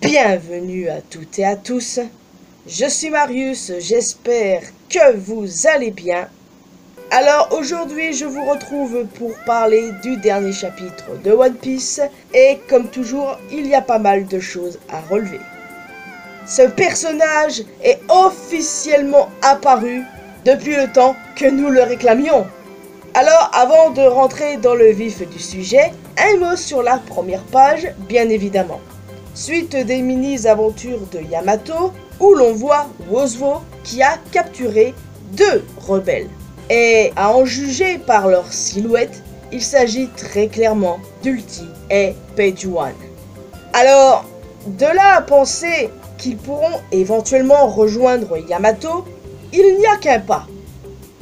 Bienvenue à toutes et à tous, je suis Marius, j'espère que vous allez bien. Alors aujourd'hui je vous retrouve pour parler du dernier chapitre de One Piece et comme toujours il y a pas mal de choses à relever. Ce personnage est officiellement apparu depuis le temps que nous le réclamions. Alors avant de rentrer dans le vif du sujet, un mot sur la première page bien évidemment. Suite des mini-aventures de Yamato, où l'on voit Wozwo qui a capturé 2 rebelles. Et à en juger par leur silhouette, il s'agit très clairement d'Ulti et Page One. Alors, de là à penser qu'ils pourront éventuellement rejoindre Yamato, il n'y a qu'un pas.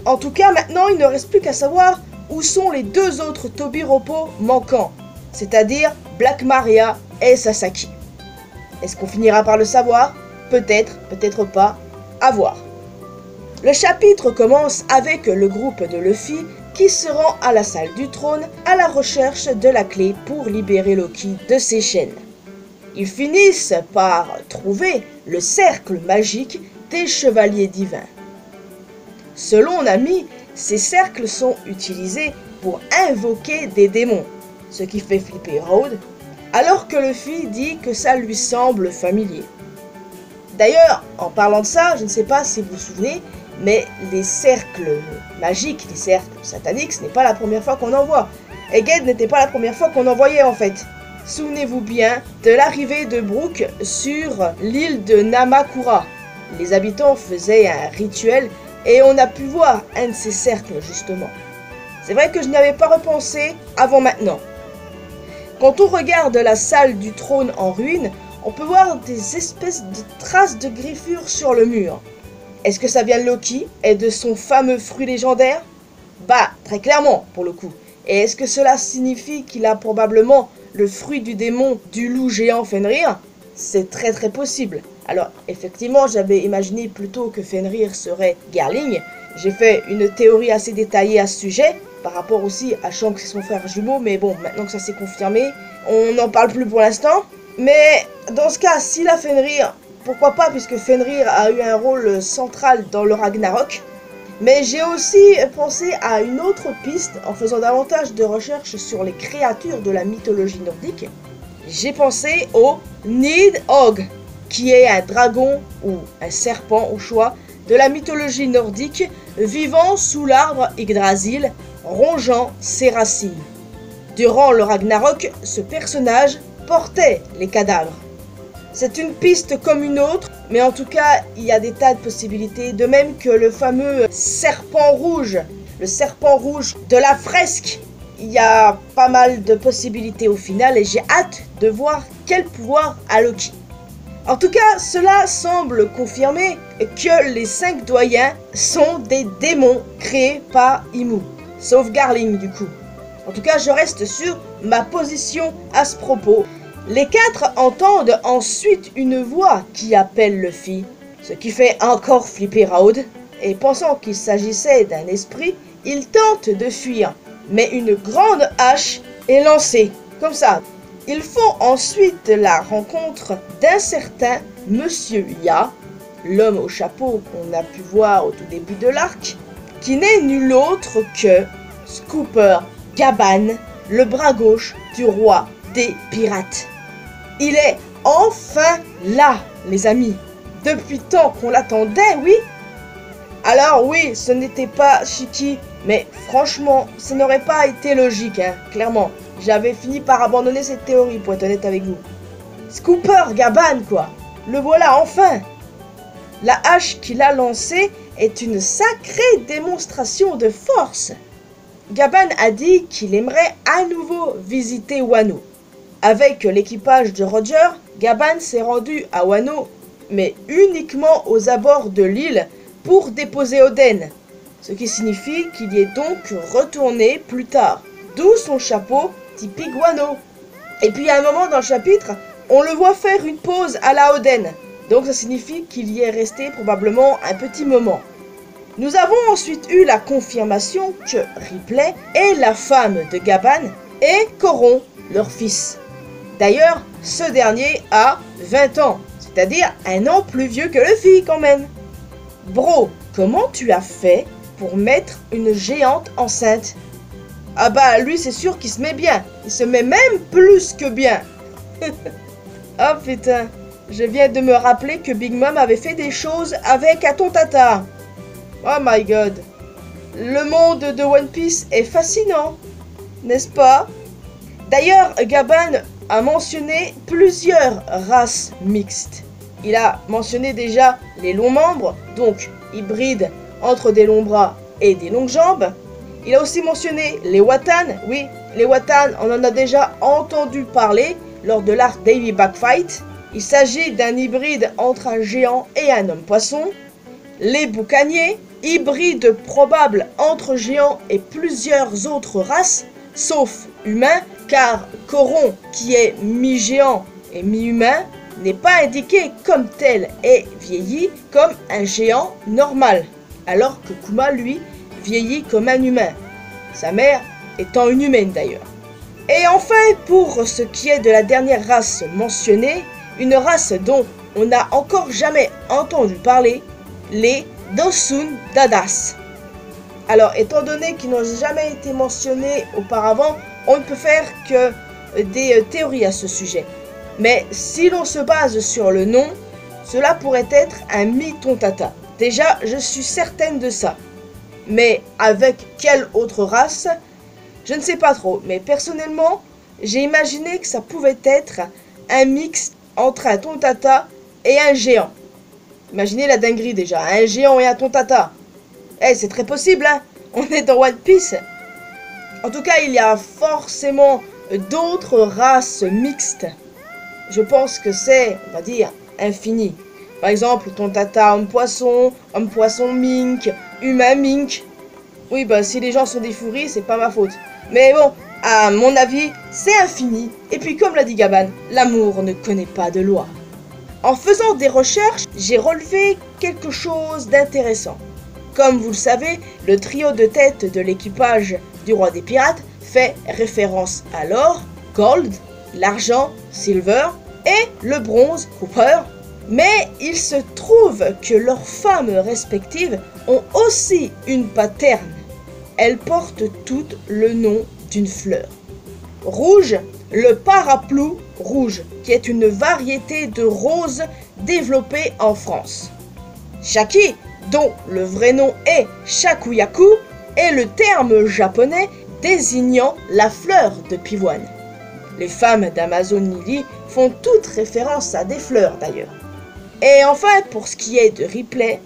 En tout cas, maintenant, il ne reste plus qu'à savoir où sont les 2 autres Tobiropo manquants, c'est-à-dire Black Maria et Sasaki. Est-ce qu'on finira par le savoir? Peut-être, peut-être pas, à voir. Le chapitre commence avec le groupe de Luffy qui se rend à la salle du trône à la recherche de la clé pour libérer Loki de ses chaînes. Ils finissent par trouver le cercle magique des chevaliers divins. Selon Nami, ces cercles sont utilisés pour invoquer des démons, ce qui fait flipper Road, alors que Luffy dit que ça lui semble familier. D'ailleurs, en parlant de ça, je ne sais pas si vous vous souvenez, mais les cercles magiques, les cercles sataniques, ce n'est pas la première fois qu'on en voit. Egghead n'était pas la première fois qu'on en voyait en fait. Souvenez-vous bien de l'arrivée de Brook sur l'île de Namakura. Les habitants faisaient un rituel et on a pu voir un de ces cercles justement. C'est vrai que je n'y avais pas repensé avant maintenant. Quand on regarde la salle du trône en ruine, on peut voir des espèces de traces de griffures sur le mur. Est-ce que ça vient de Loki et de son fameux fruit légendaire? Bah, très clairement, pour le coup. Et est-ce que cela signifie qu'il a probablement le fruit du démon du loup géant Fenrir? C'est très très possible. Alors, effectivement, j'avais imaginé plutôt que Fenrir serait Garling. J'ai fait une théorie assez détaillée à ce sujet, par rapport aussi à Shanks et son frère jumeau, mais bon, maintenant que ça s'est confirmé, on n'en parle plus pour l'instant. Mais dans ce cas, s'il a Fenrir, pourquoi pas, puisque Fenrir a eu un rôle central dans le Ragnarok. Mais j'ai aussi pensé à une autre piste en faisant davantage de recherches sur les créatures de la mythologie nordique. J'ai pensé au Nidhogg, qui est un dragon ou un serpent au choix de la mythologie nordique vivant sous l'arbre Yggdrasil, rongeant ses racines. Durant le Ragnarok, ce personnage portait les cadavres. C'est une piste comme une autre, mais en tout cas, il y a des tas de possibilités, de même que le fameux serpent rouge, le serpent rouge de la fresque. Il y a pas mal de possibilités au final et j'ai hâte de voir quel pouvoir a Loki. En tout cas, cela semble confirmer que les 5 doyens sont des démons créés par Imu. Sauf Garling du coup. En tout cas, je reste sur ma position à ce propos. Les 4 entendent ensuite une voix qui appelle Luffy, ce qui fait encore flipper Raoud. Et pensant qu'il s'agissait d'un esprit, ils tentent de fuir. Mais une grande hache est lancée, comme ça. Ils font ensuite la rencontre d'un certain Monsieur Ya, l'homme au chapeau qu'on a pu voir au tout début de l'arc, qui n'est nul autre que Scooper Gaban, le bras gauche du roi des pirates. Il est enfin là, les amis. Depuis tant qu'on l'attendait, oui. Alors oui, ce n'était pas Shiki, mais franchement, ça n'aurait pas été logique, hein, clairement. J'avais fini par abandonner cette théorie, pour être honnête avec vous. Scooper Gaban, quoi. Le voilà enfin. La hache qu'il a lancée est une sacrée démonstration de force. Gaban a dit qu'il aimerait à nouveau visiter Wano. Avec l'équipage de Roger, Gaban s'est rendu à Wano, mais uniquement aux abords de l'île pour déposer Oden, ce qui signifie qu'il y est donc retourné plus tard, d'où son chapeau typique Wano. Et puis à un moment dans le chapitre, on le voit faire une pause à la Oden, donc ça signifie qu'il y est resté probablement un petit moment. Nous avons ensuite eu la confirmation que Ripley est la femme de Gaban et Coron, leur fils. D'ailleurs, ce dernier a 20 ans, c'est-à-dire un an plus vieux que Luffy quand même. Bro, comment tu as fait pour mettre une géante enceinte? Ah bah lui c'est sûr qu'il se met bien, il se met même plus que bien. Oh putain, je viens de me rappeler que Big Mom avait fait des choses avec Aton Tata. Oh my god. Le monde de One Piece est fascinant, n'est-ce pas? D'ailleurs, Gaban a mentionné plusieurs races mixtes. Il a mentionné déjà les longs membres, donc hybrides entre des longs bras et des longues jambes. Il a aussi mentionné les Watan. Oui, les Watan, on en a déjà entendu parler lors de l'arc Davy Backfight. Il s'agit d'un hybride entre un géant et un homme-poisson. Les boucaniers, hybride probable entre géants et plusieurs autres races, sauf humains, car Coron, qui est mi-géant et mi-humain, n'est pas indiqué comme tel et vieillit comme un géant normal, alors que Kuma, lui, vieillit comme un humain, sa mère étant une humaine d'ailleurs. Et enfin, pour ce qui est de la dernière race mentionnée, une race dont on n'a encore jamais entendu parler, les Dosun Dadas. Alors, étant donné qu'ils n'ont jamais été mentionnés auparavant, on ne peut faire que des théories à ce sujet. Mais si l'on se base sur le nom, cela pourrait être un mi-tontata. Déjà, je suis certaine de ça. Mais avec quelle autre race? Je ne sais pas trop. Mais personnellement, j'ai imaginé que ça pouvait être un mix entre un tontata et un géant. Imaginez la dinguerie déjà, un géant et un tontata. Eh, c'est très possible, hein. On est dans One Piece. En tout cas, il y a forcément d'autres races mixtes. Je pense que c'est, on va dire, infini. Par exemple, tontata homme-poisson mink, humain mink. Oui, bah si les gens sont des fouris, c'est pas ma faute. Mais bon, à mon avis, c'est infini. Et puis comme l'a dit Gaban, l'amour ne connaît pas de loi. En faisant des recherches, j'ai relevé quelque chose d'intéressant. Comme vous le savez, le trio de tête de l'équipage du roi des pirates fait référence à l'or, gold, l'argent, silver, et le bronze, copper. Mais il se trouve que leurs femmes respectives ont aussi une paterne. Elles portent toutes le nom d'une fleur. Rouge, le paraplou rouge, qui est une variété de rose développée en France. Shaki, dont le vrai nom est Shakuyaku, est le terme japonais désignant la fleur de pivoine. Les femmes d'Amazon Lily font toutes référence à des fleurs d'ailleurs. Et enfin, pour ce qui est de Ripley,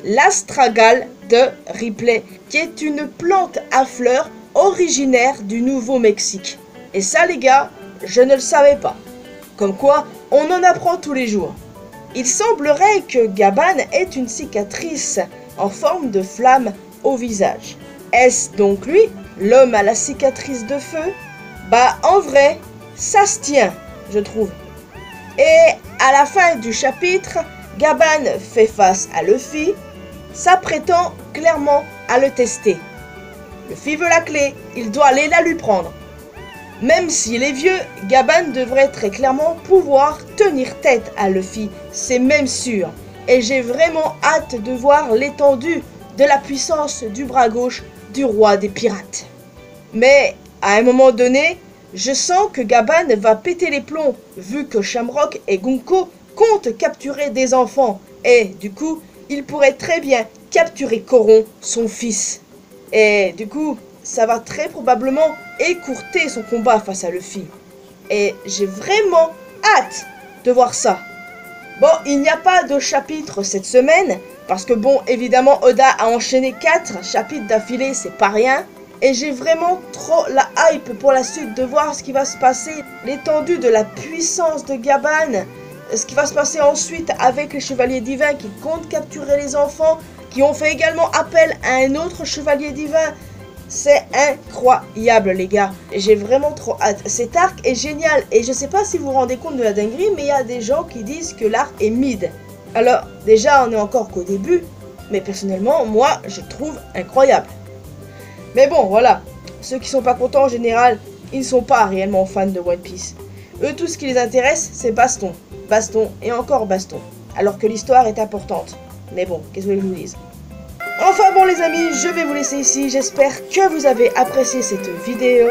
l'astragale de Ripley, qui est une plante à fleurs originaire du Nouveau-Mexique. Et ça les gars, je ne le savais pas. Comme quoi, on en apprend tous les jours. Il semblerait que Gaban ait une cicatrice en forme de flamme au visage. Est-ce donc lui, l'homme à la cicatrice de feu? Bah en vrai, ça se tient, je trouve. Et à la fin du chapitre, Gaban fait face à Luffy, s'apprêtant clairement à le tester. Luffy veut la clé, il doit aller la lui prendre. Même s'il est vieux, Gaban devrait très clairement pouvoir tenir tête à Luffy, c'est même sûr. Et j'ai vraiment hâte de voir l'étendue de la puissance du bras gauche du roi des pirates. Mais à un moment donné, je sens que Gaban va péter les plombs, vu que Shamrock et Gunko comptent capturer des enfants. Et du coup, il pourrait très bien capturer Coron, son fils. Et du coup, ça va très probablement écourter son combat face à Luffy. Et j'ai vraiment hâte de voir ça. Bon, il n'y a pas de chapitre cette semaine, parce que bon, évidemment, Oda a enchaîné 4 chapitres d'affilée, c'est pas rien. Et j'ai vraiment trop la hype pour la suite de voir ce qui va se passer, l'étendue de la puissance de Gaban, ce qui va se passer ensuite avec les chevaliers divins qui comptent capturer les enfants, qui ont fait également appel à un autre chevalier divin. C'est incroyable les gars, j'ai vraiment trop hâte. Cet arc est génial et je sais pas si vous vous rendez compte de la dinguerie, mais il y a des gens qui disent que l'arc est mid. Alors déjà on est encore qu'au début, mais personnellement moi je trouve incroyable. Mais bon voilà, ceux qui sont pas contents en général, ils ne sont pas réellement fans de One Piece. Eux, tout ce qui les intéresse, c'est baston. Baston et encore baston. Alors que l'histoire est importante. Mais bon, qu'est-ce que je vous dise? Enfin bon les amis, je vais vous laisser ici. J'espère que vous avez apprécié cette vidéo.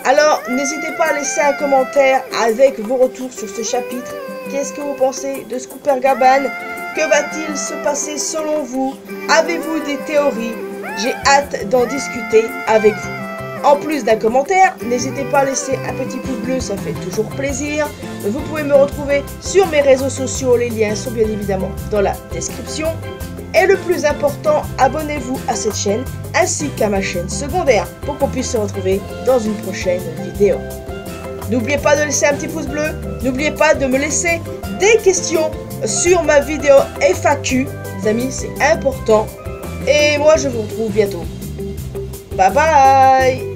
Alors, n'hésitez pas à laisser un commentaire avec vos retours sur ce chapitre. Qu'est-ce que vous pensez de Scooper Gaban? Que va-t-il se passer selon vous? Avez-vous des théories? J'ai hâte d'en discuter avec vous. En plus d'un commentaire, n'hésitez pas à laisser un petit pouce bleu, ça fait toujours plaisir. Vous pouvez me retrouver sur mes réseaux sociaux, les liens sont bien évidemment dans la description. Et le plus important, abonnez-vous à cette chaîne ainsi qu'à ma chaîne secondaire pour qu'on puisse se retrouver dans une prochaine vidéo. N'oubliez pas de laisser un petit pouce bleu, n'oubliez pas de me laisser des questions sur ma vidéo FAQ. Les amis, c'est important. Et moi, je vous retrouve bientôt. Bye bye!